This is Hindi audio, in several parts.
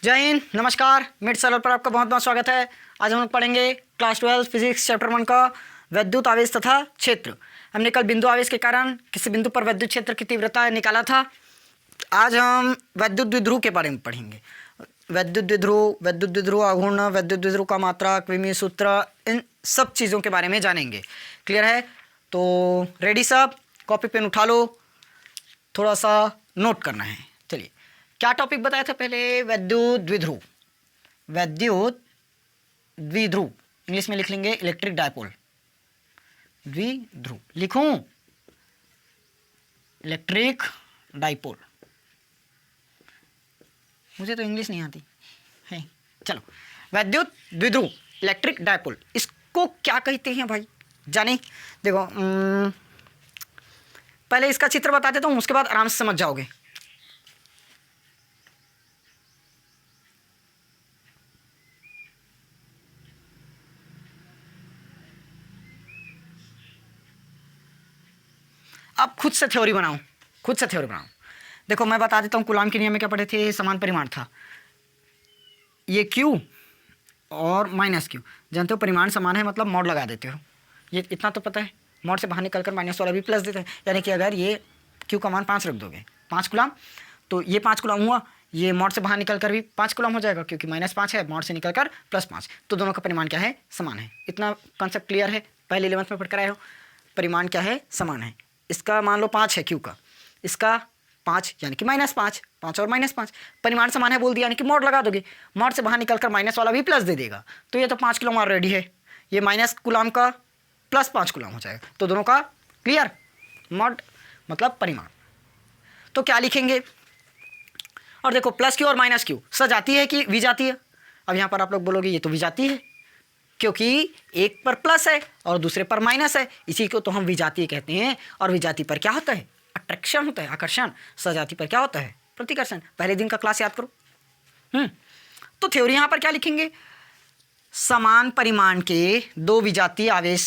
जय हिंद, नमस्कार। मिड सरल पर आपका बहुत बहुत स्वागत है। आज हम लोग पढ़ेंगे क्लास 12 फिजिक्स चैप्टर 1 का वैद्युत आवेश तथा क्षेत्र। हमने कल बिंदु आवेश के कारण किसी बिंदु पर वैद्युत क्षेत्र की तीव्रता निकाला था। आज हम वैद्युत द्विध्रुव के बारे में पढ़ेंगे। वैद्युत द्विध्रुव आघूर्ण, वैद्युत द्विध्रुव का मात्रक, विमीय सूत्र, इन सब चीज़ों के बारे में जानेंगे। क्लियर है? तो रेडी सब, कॉपी पेन उठा लो, थोड़ा सा नोट करना है। चलिए, क्या टॉपिक बताया था पहले? वैद्युत द्विध्रुव। वैद्युत द्विध्रुव इंग्लिश में लिख लेंगे इलेक्ट्रिक डायपोल। द्विध्रुव लिखूं? Electric dipole. मुझे तो इंग्लिश नहीं आती है। चलो, वैद्युत द्विध्रुव इलेक्ट्रिक डायपोल, इसको क्या कहते हैं भाई? जाने देखो, पहले इसका चित्र बता देता हूँ, उसके बाद आराम से समझ जाओगे। अब खुद से थ्योरी बनाओ, खुद से थ्योरी बनाओ। देखो, मैं बता देता हूँ, कूलाम के नियम में क्या पढ़े थे? समान परिमाण था, ये Q और माइनस Q। जानते हो परिमाण समान है मतलब मॉड लगा देते हो, ये इतना तो पता है। मॉड से बाहर निकलकर माइनस वाला भी प्लस देते हैं, यानी कि अगर ये Q का मान 5 रख दोगे, 5 कूलाम, तो ये 5 कूलाम हुआ, ये मॉड से बाहर निकलकर भी 5 कूलाम हो जाएगा, क्योंकि -5 है, मॉड से निकलकर +5, तो दोनों का परिमाण क्या है? समान है। इतना कॉन्सेप्ट क्लियर है? पहले 11th में पढ़ कर आए हो। परिमाण क्या है? समान है। इसका मान लो 5 है Q का, इसका 5 यानी कि -5, 5 और -5, परिमाण समान है बोल दिया, यानी कि मॉड लगा दोगे, मॉड से बाहर निकलकर माइनस वाला भी प्लस दे देगा, तो ये तो 5 कूलाम ऑलरेडी है, ये माइनस कूलाम का +5 कूलाम हो जाएगा, तो दोनों का क्लियर। मॉड मतलब परिमाण। तो क्या लिखेंगे? और देखो, +Q और -Q सजाती है कि विजाती है? अब यहाँ पर आप लोग बोलोगे ये तो विजाती है, क्योंकि एक पर प्लस है और दूसरे पर माइनस है, इसी को तो हम विजातीय कहते हैं। और विजाती पर क्या होता है? अट्रैक्शन होता है, आकर्षण। सजाती पर क्या होता है? प्रतिकर्षण। पहले दिन का क्लास याद करो। तो थ्योरी यहाँ पर क्या लिखेंगे? समान परिमाण के दो विजातीय आवेश,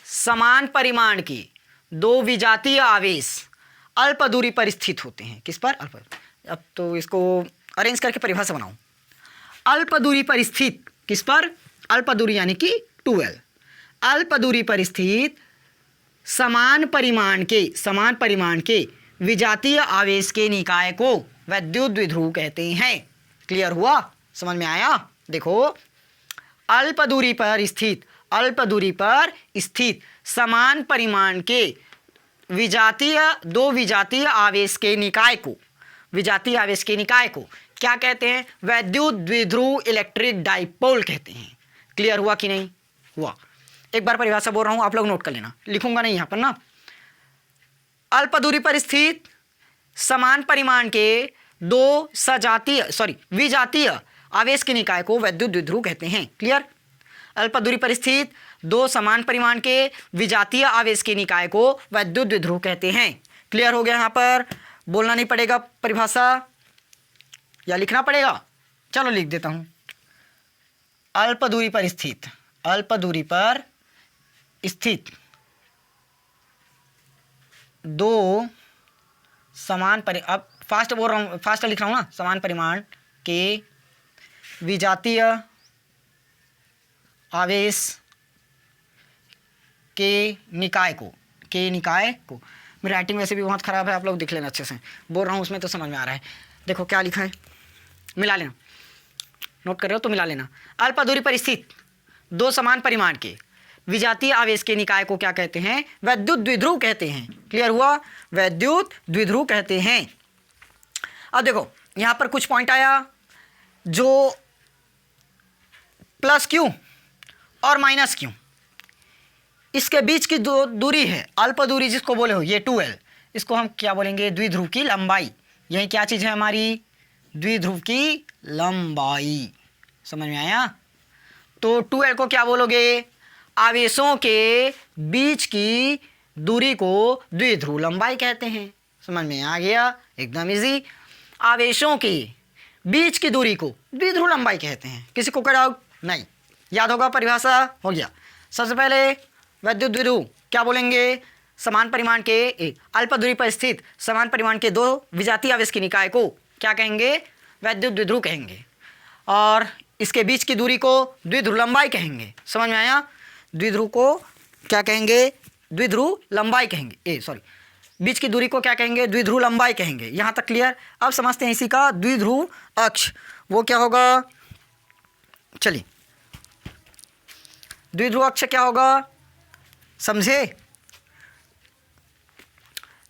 समान परिमाण के दो विजातीय आवेश अल्प दूरी पर स्थित होते हैं। किस पर? अल्प। अब तो इसको अरेंज करके परिभाषा बनाऊं। अल्प दूरी पर स्थित, किस पर? अल्प दूरी यानी कि 2L। अल्प दूरी पर स्थित समान परिमाण के विजातीय आवेश के निकाय को वैद्युत द्विध्रुव कहते हैं। क्लियर हुआ? समझ में आया? देखो, अल्प दूरी पर स्थित समान परिमाण के दो विजातीय आवेश के निकाय को, विजातीय आवेश के निकाय को क्या कहते हैं? वैद्युत द्विध्रुव इलेक्ट्रिक डाइपोल कहते हैं। क्लियर हुआ कि नहीं हुआ? एक बार परिभाषा बोल रहा हूं, आप लोग नोट कर लेना, लिखूंगा नहीं यहां पर ना। अल्प दूरी पर स्थित समान परिमाण के दो विजातीय आवेश के निकाय को वैद्युत द्विध्रुव कहते हैं। क्लियर? अल्प दूरी पर स्थित दो समान परिमाण के विजातीय आवेश के निकाय को वैद्युत द्विध्रुव कहते हैं। क्लियर हो गया? यहां पर बोलना नहीं पड़ेगा परिभाषा, या लिखना पड़ेगा? चलो लिख देता हूं। अल्प दूरी पर स्थित दो समान अब फास्ट बोल रहा हूँ, फास्ट लिख रहा हूँ ना। समान परिमाण के विजातीय आवेश के निकाय को मेरी राइटिंग वैसे भी बहुत ख़राब है, आप लोग देख लेना, अच्छे से बोल रहा हूँ, उसमें तो समझ में आ रहा है। देखो क्या लिखा है, मिला लेना, नोट कर रहे हो तो मिला लेना। अल्प दूरी पर स्थित दो समान परिमाण के विजातीय आवेश के निकाय को क्या कहते हैं? वैद्युत द्विध्रुव कहते हैं। क्लियर हुआ? वैद्युत द्विध्रुव कहते हैं। अब देखो, यहां पर कुछ पॉइंट आया, जो +Q और -Q इसके बीच की दूरी है, अल्प दूरी जिसको बोले हो, ये 2L, इसको हम क्या बोलेंगे? द्विध्रुव की लंबाई। यही क्या चीज़ है हमारी? द्विध्रुव की लंबाई। समझ में आया? तो 2L को क्या बोलोगे? आवेशों के बीच की दूरी को द्विध्रुव लंबाई कहते हैं। समझ में आ गया? एकदम इजी। आवेशों के बीच की दूरी को द्विध्रुव लंबाई कहते हैं। किसी को कोई डाउट? नहीं, याद होगा? परिभाषा हो गया। सबसे पहले वैद्युत द्विध्रुव क्या बोलेंगे? समान परिमाण के अल्प दूरी पर स्थित समान परिमाण के दो विजातीय आवेश की निकाय को क्या कहेंगे? वैद्युत द्विध्रुव कहेंगे, और इसके बीच की दूरी को द्विध्रुव लंबाई कहेंगे। समझ में आया? द्विध्रुव को क्या कहेंगे? द्विध्रुव लंबाई कहेंगे। बीच की दूरी को क्या कहेंगे? द्विध्रुव लंबाई कहेंगे। यहाँ तक क्लियर? अब समझते हैं इसी का द्विध्रुव अक्ष, वो क्या होगा? चलिए, द्विध्रुव अक्ष क्या होगा समझे?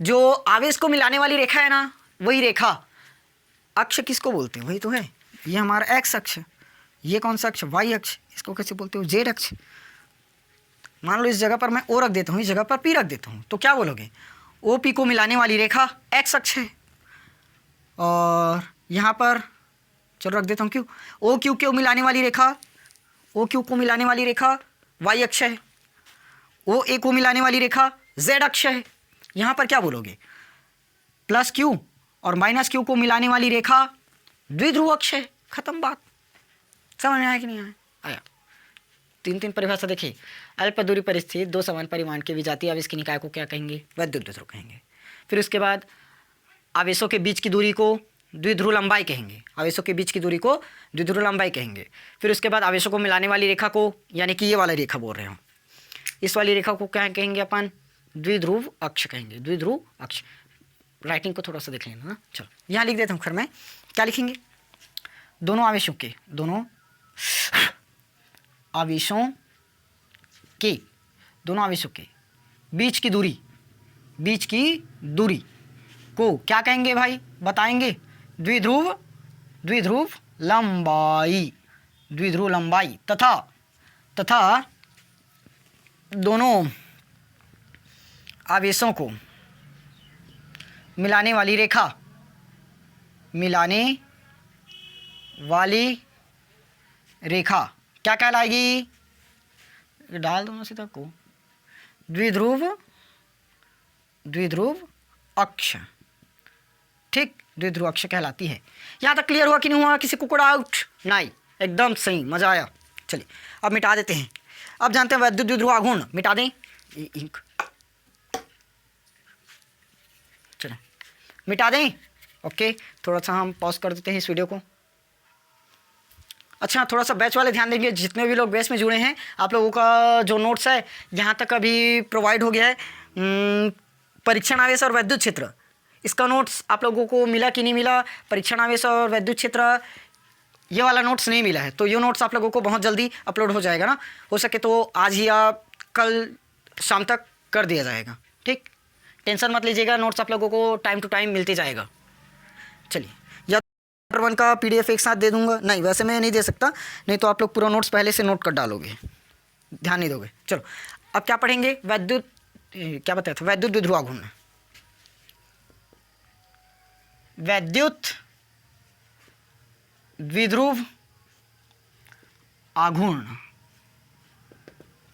जो आवेश को मिलाने वाली रेखा है ना, वही रेखा। अक्ष किसको बोलते हैं? वही तो है, ये हमारा एक्स अक्ष। ये कौन सा अक्ष? वाई अक्ष। इसको कैसे बोलते हो? जेड अक्ष। मान लो इस जगह पर मैं ओ रख देता हूँ, इस जगह पर पी रख देता हूँ, तो क्या बोलोगे? ओ पी को मिलाने वाली रेखा एक्स अक्ष है, और यहाँ पर चलो रख देता हूँ क्यू। ओ क्यू को मिलाने वाली रेखा, ओ क्यू को मिलाने वाली रेखा वाई अक्ष है। ओ ए को मिलाने वाली रेखा जेड अक्ष है। यहाँ पर क्या बोलोगे? प्लस क्यू और माइनस क्यू को मिलाने वाली रेखा द्विध्रुव अक्ष है। खत्म बात। समझ में आया कि नहीं आया? आया। तीन परिभाषा देखिए। अल्प दूरी पर स्थित दो समान परिमाण के विजातीय आवेश के निकाय को क्या कहेंगे? वैद्युत द्विध्रुव कहेंगे। फिर उसके बाद आवेशों के बीच की दूरी को द्विध्रुव लंबाई कहेंगे। आवेशों के बीच की दूरी को द्विध्रुव लंबाई कहेंगे। फिर उसके बाद आवेशों को मिलाने वाली रेखा को, यानी कि ये वाला रेखा बोल रहे हो, इस वाली रेखा को क्या कहेंगे अपन? द्विध्रुव अक्ष कहेंगे। द्विध्रुव अक्ष। राइटिंग को थोड़ा सा देख लेना। चलो यहाँ लिख देता हूँ। खैर मैं क्या लिखेंगे? दोनों आवेशों के बीच की दूरी को क्या कहेंगे भाई? बताएंगे। द्विध्रुव लंबाई तथा दोनों आवेशों को मिलाने वाली रेखा क्या कहलाएगी? डाल दो ना सीधा को। द्विध्रुव अक्ष। ठीक, द्विध्रुव अक्ष कहलाती है। यहाँ तक क्लियर हुआ कि नहीं हुआ? किसी को डाउट? नहीं, एकदम सही, मजा आया। चलिए अब मिटा देते हैं। अब जानते हैं वैद्युत द्विध्रुव आघूर्ण। मिटा दें इंक, चलो मिटा दें। ओके, थोड़ा सा हम पॉज कर देते हैं इस वीडियो को। अच्छा, थोड़ा सा बैच वाले ध्यान देंगे। जितने भी लोग बैच में जुड़े हैं, आप लोगों का जो नोट्स है यहाँ तक अभी प्रोवाइड हो गया है। परीक्षण आवेश और वैद्युत क्षेत्र, इसका नोट्स आप लोगों को मिला कि नहीं मिला? परीक्षण आवेश और वैद्युत क्षेत्र ये वाला नोट्स नहीं मिला है, तो ये नोट्स आप लोगों को बहुत जल्दी अपलोड हो जाएगा ना। हो सके तो आज ही या कल शाम तक कर दिया जाएगा। ठीक, टेंशन मत लीजिएगा, नोट्स आप लोगों को टाइम टू टाइम मिलते जाएगा। चलिए, या चैप्टर 1 का PDF एक साथ दे दूंगा। नहीं, वैसे मैं नहीं दे सकता, नहीं तो आप लोग पूरा नोट्स पहले से नोट कर डालोगे, ध्यान नहीं दोगे। चलो अब क्या पढ़ेंगे? वैद्युत द्विध्रुव आघूर्ण। वैद्युत द्विध्रुव आघूर्ण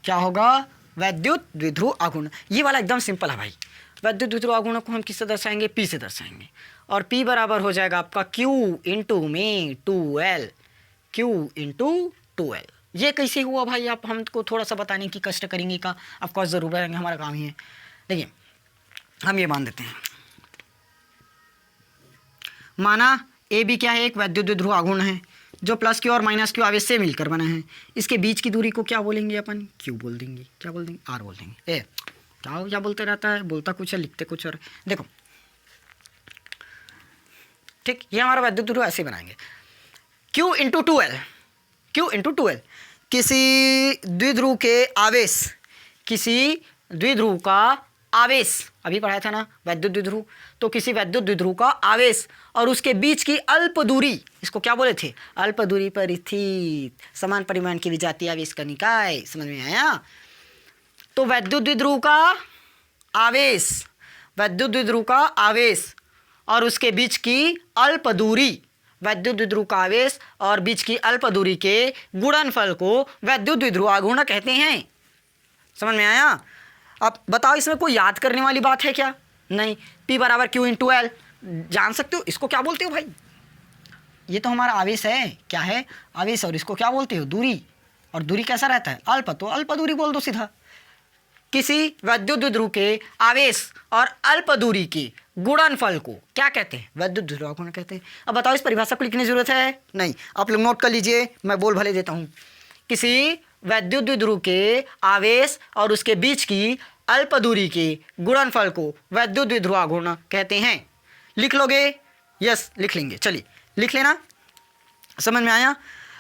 क्या होगा? वैद्युत द्विध्रुव आघूर्ण। ये वाला एकदम सिंपल है भाई। वैद्युत द्विध्रुव आघूर्ण को हम किससे दर्शाएंगे? P से दर्शाएंगे, और P बराबर हो जाएगा आपका Q इंटू में 2L। Q into 2L। ये कैसे हुआ भाई? आप हमको थोड़ा सा बताने की कष्ट करेंगे का ऑफकोर्स ज़रूर रहेंगे, हमारा काम ही है। देखिए हम ये मान देते हैं, माना AB क्या है? एक वैद्युत द्विध्रुव आघूर्ण है जो प्लस Q और माइनस Q आवेश से मिलकर बना है। इसके बीच की दूरी को क्या बोलेंगे अपन? Q बोल देंगे। क्या बोल देंगे? R बोल देंगे। क्या बोलते रहता है, बोलता कुछ है लिखते कुछ और। देखो ठीक, ये हमारा वैद्युत द्विध्रुव ऐसे बनाएंगे। Q into 2L। Q into 2L किसी द्विध्रुव का आवेश, अभी पढ़ाया था ना वैद्युत द्विध्रुव, तो किसी वैद्युत द्विध्रुव का आवेश और उसके बीच की अल्प दूरी, इसको क्या बोले थे? अल्प दूरी पर स्थित समान परिमाण की विजातीय आवेश का निकाय। समझ में आया? तो वैद्युत द्विध्रुव का आवेश और उसके बीच की अल्प दूरी, वैद्युत द्विध्रुव का आवेश और बीच की अल्प दूरी के गुणनफल को वैद्युत द्विध्रुव आघूर्ण कहते हैं। समझ में आया? अब बताओ, इसमें कोई याद करने वाली बात है क्या? नहीं। P बराबर Q इंटू L जान सकते हो। इसको क्या बोलते हो भाई? ये तो हमारा आवेश है। क्या है? आवेश। और इसको क्या बोलते हो? दूरी। और दूरी कैसा रहता है? अल्प, तो अल्प दूरी बोल दो सीधा। किसी वैद्युत द्विध्रुव के आवेश और अल्प दूरी के गुणनफल को क्या कहते हैं? वैद्युत द्विध्रुव आघूर्ण कहते हैं। अब बताओ इस परिभाषा को लिखने की जरूरत है? नहीं, आप लोग नोट कर लीजिए, मैं बोल भले देता हूँ। किसी वैद्युत द्विध्रुव के आवेश और उसके बीच की अल्प दूरी के गुणनफल को वैद्युत द्विध्रुव आघूर्ण कहते हैं। लिख लोगे? यस, लिख लेंगे। चलिए लिख लेना, समझ में आया?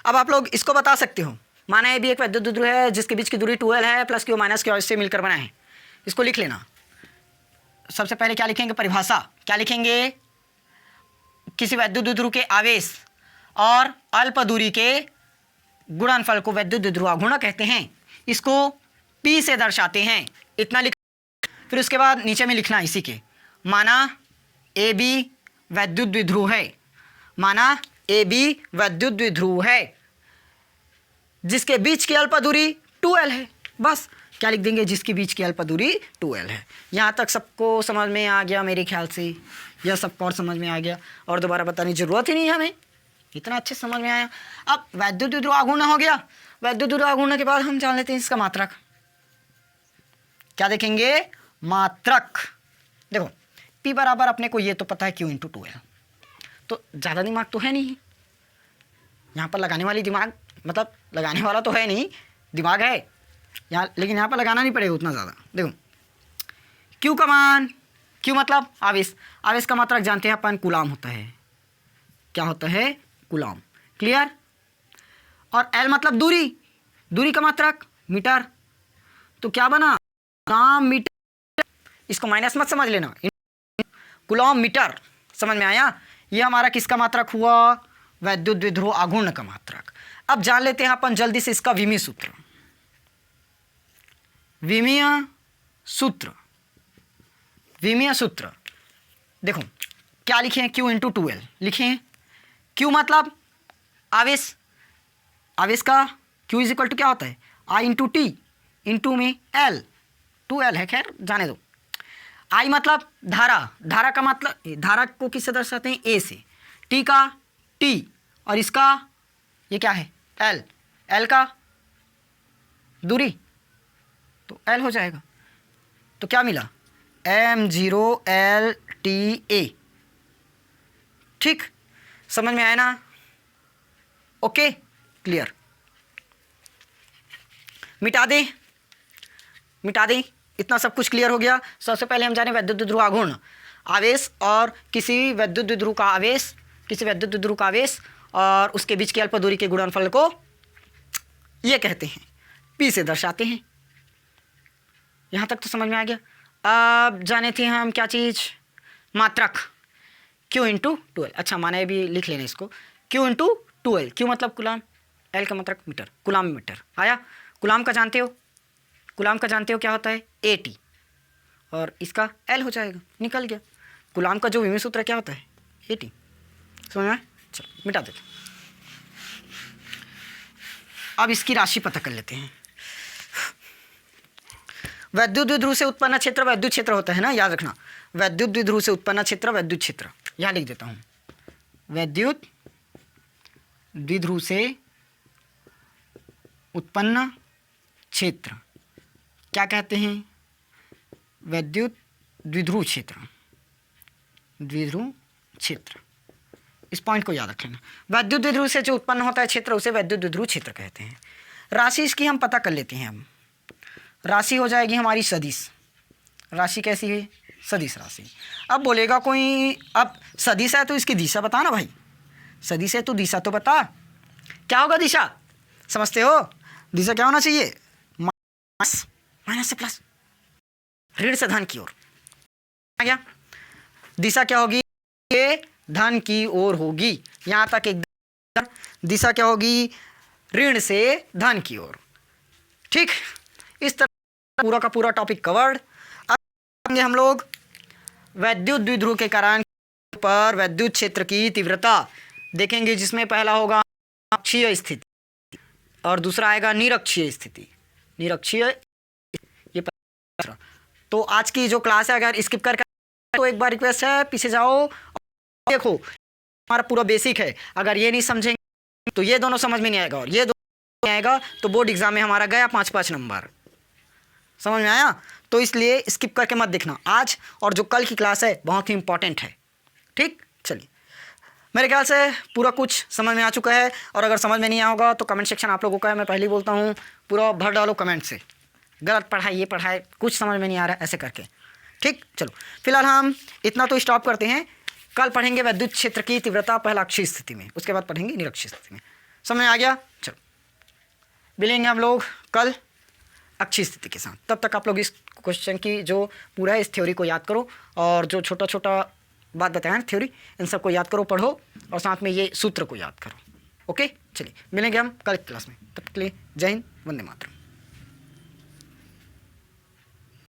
अब आप लोग इसको बता सकते हो, माना ये भी एक वैद्युत द्विध्रुव है जिसके बीच की दूरी 2l है, प्लस क्यू माइनस क्यू से मिलकर बना है। इसको लिख लेना। सबसे पहले क्या लिखेंगे? परिभाषा क्या लिखेंगे? किसी वैद्युत द्विध्रुव के आवेश और अल्प दूरी के गुणनफल को वैद्युत द्विध्रुव आघूर्ण कहते हैं। इसको P से दर्शाते हैं, इतना लिख। फिर उसके बाद नीचे में लिखना इसी के, माना AB वैद्युत द्विध्रुव है, माना AB वैद्युत द्विध्रुव है जिसके बीच की अल्प दूरी 2l है। बस क्या लिख देंगे? जिसके बीच की अल्प दूरी 2l है। यहाँ तक सबको समझ में आ गया मेरे ख्याल से, यह सबको और समझ में आ गया और दोबारा बताने की जरूरत ही नहीं है हमें, इतना अच्छे समझ में आया। अब वैद्युत द्विध्रुव आघूर्ण हो गया। वैद्युत द्विध्रुव आघूर्ण के बाद हम जान लेते हैं इसका मात्रक। क्या देखेंगे? मात्रक। देखो P बराबर अपने को ये तो पता है Q इंटू 2l, तो ज़्यादा दिमाग तो है नहीं यहाँ पर लगाने वाली, दिमाग मतलब लगाने वाला तो है नहीं, दिमाग है यहाँ, लेकिन यहाँ पर लगाना नहीं पड़ेगा उतना ज़्यादा। देखो Q का मान, Q मतलब आवेश, आवेश का मात्रक जानते हैं अपन, कूलाम होता है। क्या होता है? कूलाम। क्लियर? और L मतलब दूरी, दूरी का मात्रक मीटर, तो क्या बना? Coulomb metre. इसको माइनस मत समझ लेना, कूलाम मीटर। समझ में आया? ये हमारा किसका मात्रक हुआ? वैद्युत द्विध्रुव आघूर्ण का मात्रक। अब जान लेते हैं अपन जल्दी से इसका विमीय सूत्र। विमीय सूत्र, विमीय सूत्र देखो क्या लिखे हैं? Q इंटू 2l लिखे हैं। Q मतलब आवेश, आवेश का Q इज इक्वल टू क्या होता है? I इंटू टी, इंटू में L, 2l है, खैर जाने दो। I मतलब धारा, धारा का मतलब, धारा को किससे दर्शाते हैं? A से। T का T, और इसका ये क्या है? L, L का दूरी, तो L हो जाएगा। तो क्या मिला? M0LTA। ठीक, समझ में आया ना? Okay, clear. मिटा दें, मिटा दें, इतना सब कुछ क्लियर हो गया। सबसे पहले हम जाने वैद्युत द्विध्रुव आघूर्ण, आवेश और किसी वैद्युत द्विध्रुव का आवेश, किसी वैद्युत द्विध्रुव का आवेश और उसके बीच की अल्प दूरी के गुणनफल को ये कहते हैं, P से दर्शाते हैं। यहाँ तक तो समझ में आ गया। अब जाने थे हम क्या चीज़? मात्रक Q इंटू 2l। अच्छा माना ये भी लिख लेना इसको, Q इंटू 2l। Q मतलब कूलाम, L का मात्रक मीटर, कूलाम मीटर आया। कूलाम का जानते हो, कूलाम का जानते हो क्या होता है? AT, और इसका L हो जाएगा, निकल गया। कूलाम का जो विमीय सूत्र क्या होता है? AT। समझ में? चलो मिटा देते। अब इसकी राशि पता कर लेते हैं। वैद्युत द्विध्रुव से उत्पन्न क्षेत्र वैद्युत क्षेत्र होता है ना, याद रखना। वैद्युत द्विध्रुव से उत्पन्न क्षेत्र वैद्युत क्षेत्र, यहाँ लिख देता हूँ। वैद्युत द्विध्रुव से उत्पन्न क्षेत्र क्या कहते हैं? वैद्युत द्विध्रुव क्षेत्र, द्विध्रुव क्षेत्र। इस पॉइंट को याद रख लेना। वैद्युत द्विध्रुव से जो उत्पन्न होता है क्षेत्र उसे वैद्युत द्विध्रुव क्षेत्र कहते हैं। राशि इसकी हम पता कर लेते हैं। अब राशि हो जाएगी हमारी सदिश। राशि कैसी है? सदिश राशि। अब बोलेगा कोई, अब सदिश है तो इसकी दिशा बता ना भाई, सदिश है तो दिशा तो बता। क्या होगा दिशा? समझते हो? दिशा क्या होना चाहिए? माइनस, माइनस से प्लस, ऋण से धन की ओर। आ गया? दिशा क्या होगी? ये धन की ओर होगी। यहाँ तक एक दिशा क्या होगी? ऋण से धन की ओर। ठीक, इस तरह पूरा का पूरा टॉपिक कवर्ड। अब हम लोग वैद्युत द्विध्रुव के कारण पर वैद्युत क्षेत्र की तीव्रता देखेंगे, जिसमें पहला होगा अक्षीय स्थिति और दूसरा आएगा निरक्षीय स्थिति। निरक्षीय, ये तो आज की जो क्लास है अगर स्किप कर तो एक बार रिक्वेस्ट है पीछे जाओ, देखो हमारा पूरा बेसिक है। अगर ये नहीं समझेंगे तो ये दोनों समझ में नहीं आएगा, और ये दोनों नहीं आएगा तो बोर्ड एग्जाम में हमारा गया 5-5 नंबर। समझ में आया? तो इसलिए स्किप करके मत देखना। आज और जो कल की क्लास है बहुत ही इंपॉर्टेंट है। ठीक, चलिए, मेरे ख्याल से पूरा कुछ समझ में आ चुका है, और अगर समझ में नहीं आया होगा तो कमेंट सेक्शन आप लोगों का है, मैं पहले ही बोलता हूँ, पूरा भर डालो कमेंट से, गलत पढ़ाई, ये पढ़ाई, कुछ समझ में नहीं आ रहा है, ऐसे करके। ठीक, चलो फिलहाल हम इतना तो स्टॉप करते हैं। कल पढ़ेंगे विद्युत क्षेत्र की तीव्रता पहला अक्षीय स्थिति में, उसके बाद पढ़ेंगे निरक्षीय स्थिति में। समझ में आ गया? चलो मिलेंगे हम लोग कल अक्षीय स्थिति के साथ। तब तक आप लोग इस क्वेश्चन की जो पूरा है इस थ्योरी को याद करो, और जो छोटा छोटा बात बताया थ्योरी, इन सबको याद करो, पढ़ो, और साथ में ये सूत्र को याद करो। ओके, चलिए मिलेंगे हम कल क्लास में। तब तक के लिए जय हिंद, वंदे मातरम।